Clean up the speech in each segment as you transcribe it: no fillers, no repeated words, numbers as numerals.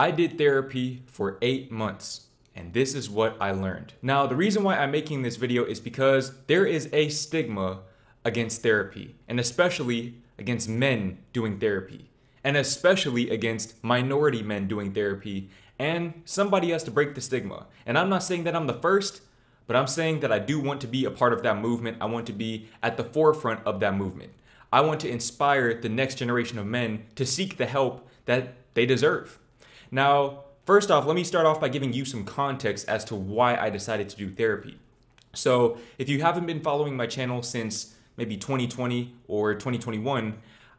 I did therapy for 8 months, and this is what I learned. Now, the reason why I'm making this video is because there is a stigma against therapy, and especially against men doing therapy, and especially against minority men doing therapy, and somebody has to break the stigma. And I'm not saying that I'm the first, but I'm saying that I do want to be a part of that movement. I want to be at the forefront of that movement. I want to inspire the next generation of men to seek the help that they deserve. Now, first off, let me start off by giving you some context as to why I decided to do therapy. So if you haven't been following my channel since maybe 2020 or 2021,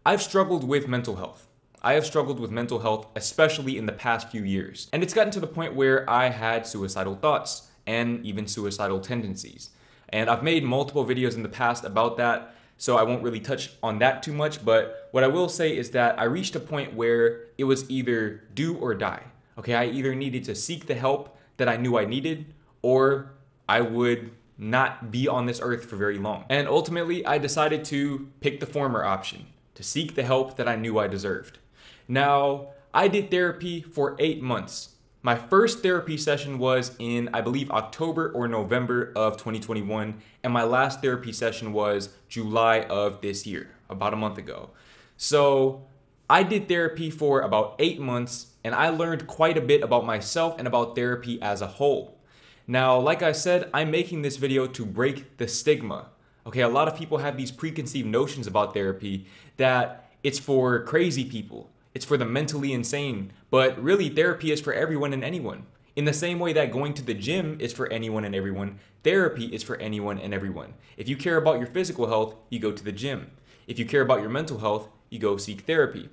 I've struggled with mental health. I have struggled with mental health, especially in the past few years. And it's gotten to the point where I had suicidal thoughts and even suicidal tendencies. And I've made multiple videos in the past about that, so I won't really touch on that too much, but what I will say is that I reached a point where it was either do or die. Okay, I either needed to seek the help that I knew I needed, or I would not be on this earth for very long. And ultimately, I decided to pick the former option, to seek the help that I knew I deserved. Now, I did therapy for 8 months. My first therapy session was in, I believe, October or November of 2021, and my last therapy session was July of this year, about a month ago. So I did therapy for about 8 months, and I learned quite a bit about myself and about therapy as a whole. Now, like I said, I'm making this video to break the stigma. Okay, a lot of people have these preconceived notions about therapy that it's for crazy people. It's for the mentally insane, but really therapy is for everyone and anyone. In the same way that going to the gym is for anyone and everyone, therapy is for anyone and everyone. If you care about your physical health, you go to the gym. If you care about your mental health, you go seek therapy.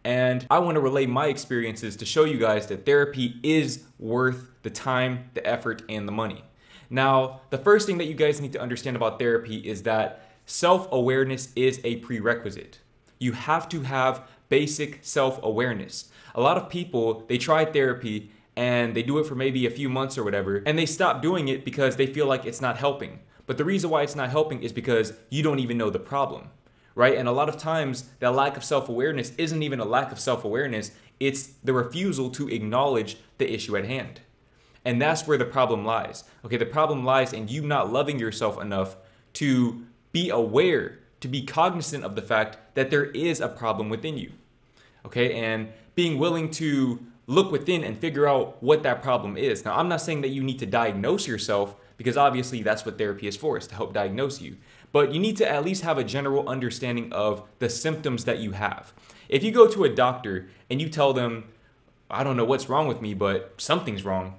And I want to relay my experiences to show you guys that therapy is worth the time, the effort, and the money. Now, the first thing that you guys need to understand about therapy is that self-awareness is a prerequisite. You have to have basic self-awareness. A lot of people, they try therapy and they do it for maybe a few months or whatever, and they stop doing it because they feel like it's not helping. But the reason why it's not helping is because you don't even know the problem, right? And a lot of times that lack of self-awareness isn't even a lack of self-awareness, it's the refusal to acknowledge the issue at hand. And that's where the problem lies. Okay, the problem lies in you not loving yourself enough to be aware, to be cognizant of the fact that there is a problem within you. Okay, and being willing to look within and figure out what that problem is. Now, I'm not saying that you need to diagnose yourself, because obviously that's what therapy is for, is to help diagnose you. But you need to at least have a general understanding of the symptoms that you have. If you go to a doctor and you tell them, I don't know what's wrong with me, but something's wrong,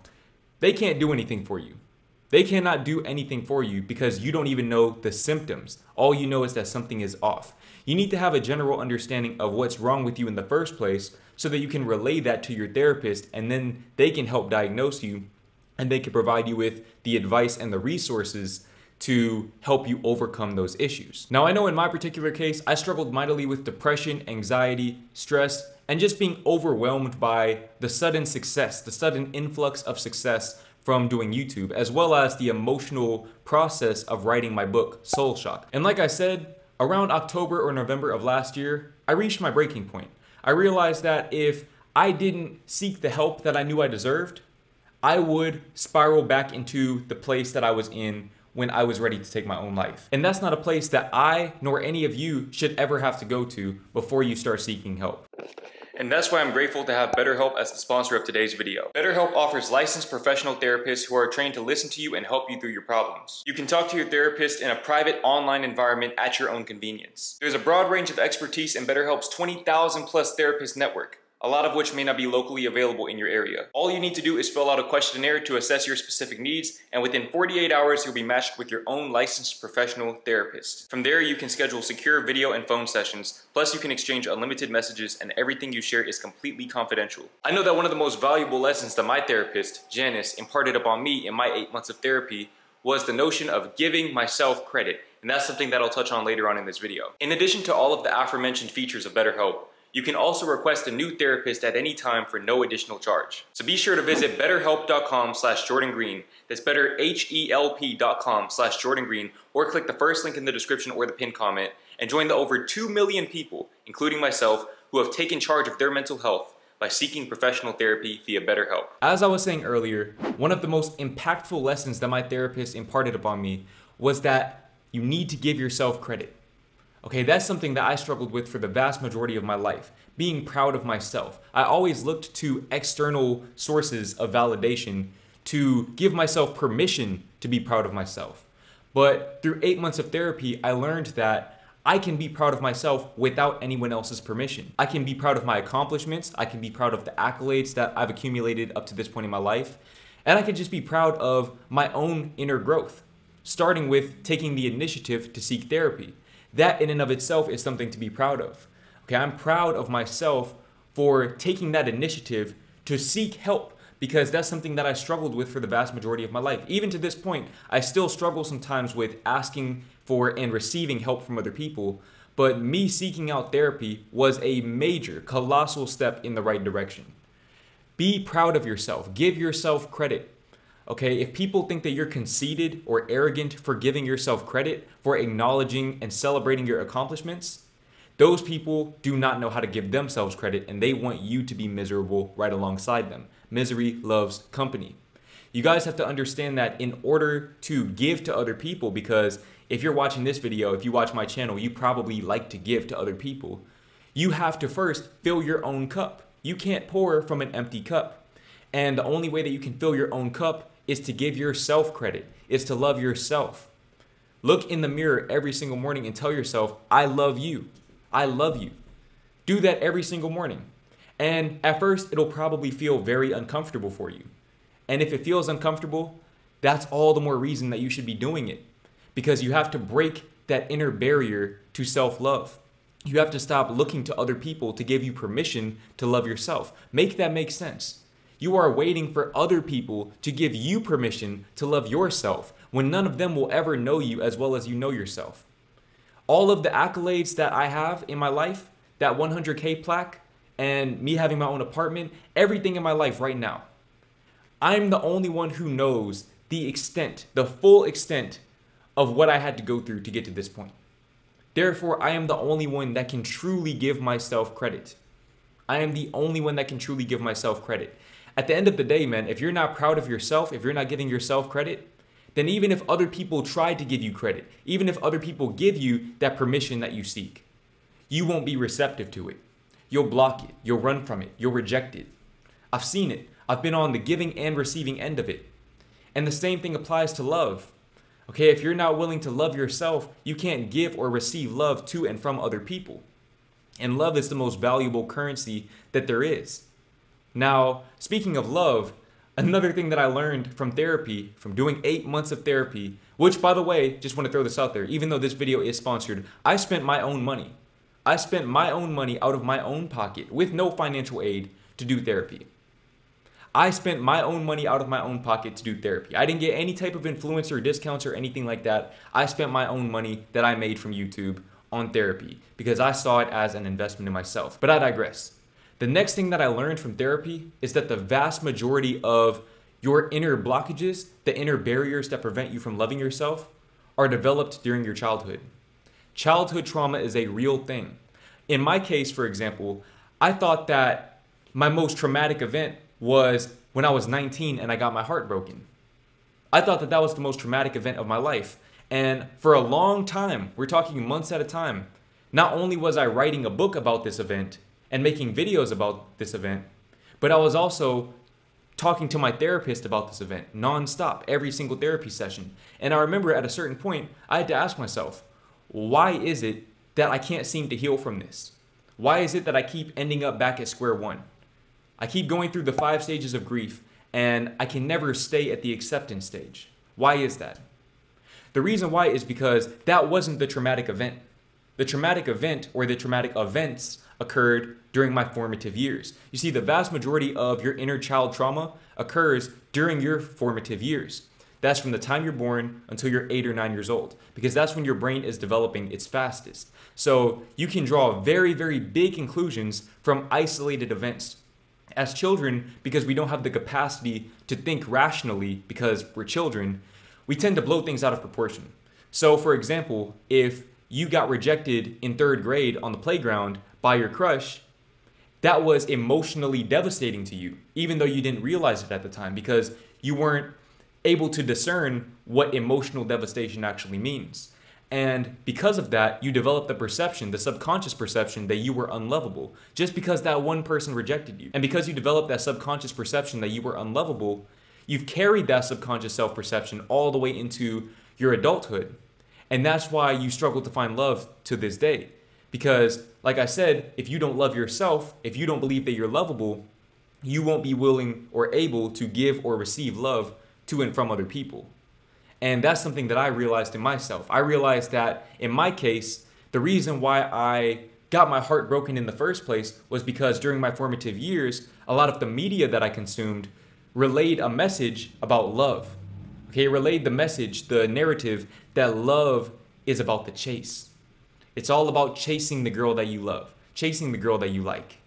they can't do anything for you. They cannot do anything for you because you don't even know the symptoms. All you know is that something is off. You need to have a general understanding of what's wrong with you in the first place so that you can relay that to your therapist, and then they can help diagnose you and they can provide you with the advice and the resources to help you overcome those issues. Now, I know in my particular case, I struggled mightily with depression, anxiety, stress, and just being overwhelmed by the sudden success, the sudden influx of success from doing YouTube, as well as the emotional process of writing my book, Soul Shock. And like I said, around October or November of last year, I reached my breaking point. I realized that if I didn't seek the help that I knew I deserved, I would spiral back into the place that I was in when I was ready to take my own life. And that's not a place that I nor any of you should ever have to go to before you start seeking help. And that's why I'm grateful to have BetterHelp as the sponsor of today's video. BetterHelp offers licensed professional therapists who are trained to listen to you and help you through your problems. You can talk to your therapist in a private online environment at your own convenience. There's a broad range of expertise in BetterHelp's 20,000 plus therapist network, a lot of which may not be locally available in your area. All you need to do is fill out a questionnaire to assess your specific needs, and within 48 hours, you'll be matched with your own licensed professional therapist. From there, you can schedule secure video and phone sessions, plus you can exchange unlimited messages, and everything you share is completely confidential. I know that one of the most valuable lessons that my therapist, Janice, imparted upon me in my 8 months of therapy was the notion of giving myself credit, and that's something that I'll touch on later on in this video. In addition to all of the aforementioned features of BetterHelp, you can also request a new therapist at any time for no additional charge. So be sure to visit betterhelp.com/JordanGreen. That's betterhelp.com/JordanGreen, or click the first link in the description or the pinned comment and join the over 2 million people, including myself, who have taken charge of their mental health by seeking professional therapy via BetterHelp. As I was saying earlier, one of the most impactful lessons that my therapist imparted upon me was that you need to give yourself credit. Okay, that's something that I struggled with for the vast majority of my life, being proud of myself. I always looked to external sources of validation to give myself permission to be proud of myself. But through 8 months of therapy, I learned that I can be proud of myself without anyone else's permission. I can be proud of my accomplishments. I can be proud of the accolades that I've accumulated up to this point in my life. And I can just be proud of my own inner growth, starting with taking the initiative to seek therapy. That in and of itself is something to be proud of. Okay, I'm proud of myself for taking that initiative to seek help, because that's something that I struggled with for the vast majority of my life. Even to this point, I still struggle sometimes with asking for and receiving help from other people, but me seeking out therapy was a major, colossal step in the right direction. Be proud of yourself. Give yourself credit. Okay, if people think that you're conceited or arrogant for giving yourself credit, for acknowledging and celebrating your accomplishments, those people do not know how to give themselves credit, and they want you to be miserable right alongside them. Misery loves company. You guys have to understand that in order to give to other people, because if you're watching this video, if you watch my channel, you probably like to give to other people. You have to first fill your own cup. You can't pour from an empty cup. And the only way that you can fill your own cup is to give yourself credit, is to love yourself. Look in the mirror every single morning and tell yourself, I love you. I love you. Do that every single morning. And at first, it'll probably feel very uncomfortable for you. And if it feels uncomfortable, that's all the more reason that you should be doing it. Because you have to break that inner barrier to self-love. You have to stop looking to other people to give you permission to love yourself. Make that make sense. You are waiting for other people to give you permission to love yourself when none of them will ever know you as well as you know yourself. All of the accolades that I have in my life, that 100K plaque, and me having my own apartment, everything in my life right now, I'm the only one who knows the extent, the full extent of what I had to go through to get to this point. Therefore, I am the only one that can truly give myself credit. I am the only one that can truly give myself credit. At the end of the day, man, if you're not proud of yourself, if you're not giving yourself credit, then even if other people try to give you credit, even if other people give you that permission that you seek, you won't be receptive to it. You'll block it. You'll run from it. You'll reject it. I've seen it. I've been on the giving and receiving end of it. And the same thing applies to love. Okay, if you're not willing to love yourself, you can't give or receive love to and from other people. And love is the most valuable currency that there is. Now, speaking of love, another thing that I learned from therapy, from doing 8 months of therapy, which, by the way, just want to throw this out there, even though this video is sponsored, I spent my own money. I spent my own money out of my own pocket with no financial aid to do therapy. I spent my own money out of my own pocket to do therapy. I didn't get any type of influencer discounts or anything like that. I spent my own money that I made from YouTube on therapy because I saw it as an investment in myself. But I digress. The next thing that I learned from therapy is that the vast majority of your inner blockages, the inner barriers that prevent you from loving yourself, are developed during your childhood. Childhood trauma is a real thing. In my case, for example, I thought that my most traumatic event was when I was 19 and I got my heart broken. I thought that that was the most traumatic event of my life. And for a long time, we're talking months at a time, not only was I writing a book about this event and making videos about this event, but I was also talking to my therapist about this event nonstop, every single therapy session. And I remember at a certain point, I had to ask myself, why is it that I can't seem to heal from this? Why is it that I keep ending up back at square one? I keep going through the 5 stages of grief and I can never stay at the acceptance stage. Why is that? The reason why is because that wasn't the traumatic event. The traumatic event or the traumatic events occurred during my formative years. You see, the vast majority of your inner child trauma occurs during your formative years. That's from the time you're born until you're 8 or 9 years old, because that's when your brain is developing its fastest. So you can draw very, very big conclusions from isolated events. As children, because we don't have the capacity to think rationally because we're children, we tend to blow things out of proportion. So for example, if you got rejected in 3rd grade on the playground by your crush, that was emotionally devastating to you, even though you didn't realize it at the time because you weren't able to discern what emotional devastation actually means. And because of that, you developed the perception, the subconscious perception that you were unlovable just because that one person rejected you. And because you developed that subconscious perception that you were unlovable, you've carried that subconscious self-perception all the way into your adulthood. And that's why you struggle to find love to this day. Because, like I said, if you don't love yourself, if you don't believe that you're lovable, you won't be willing or able to give or receive love to and from other people. And that's something that I realized in myself. I realized that in my case, the reason why I got my heart broken in the first place was because during my formative years, a lot of the media that I consumed relayed a message about love. Okay, relayed the message, the narrative that love is about the chase. It's all about chasing the girl that you love, chasing the girl that you like.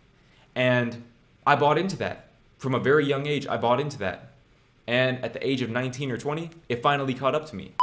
And I bought into that. From a very young age, I bought into that. And at the age of 19 or 20, it finally caught up to me.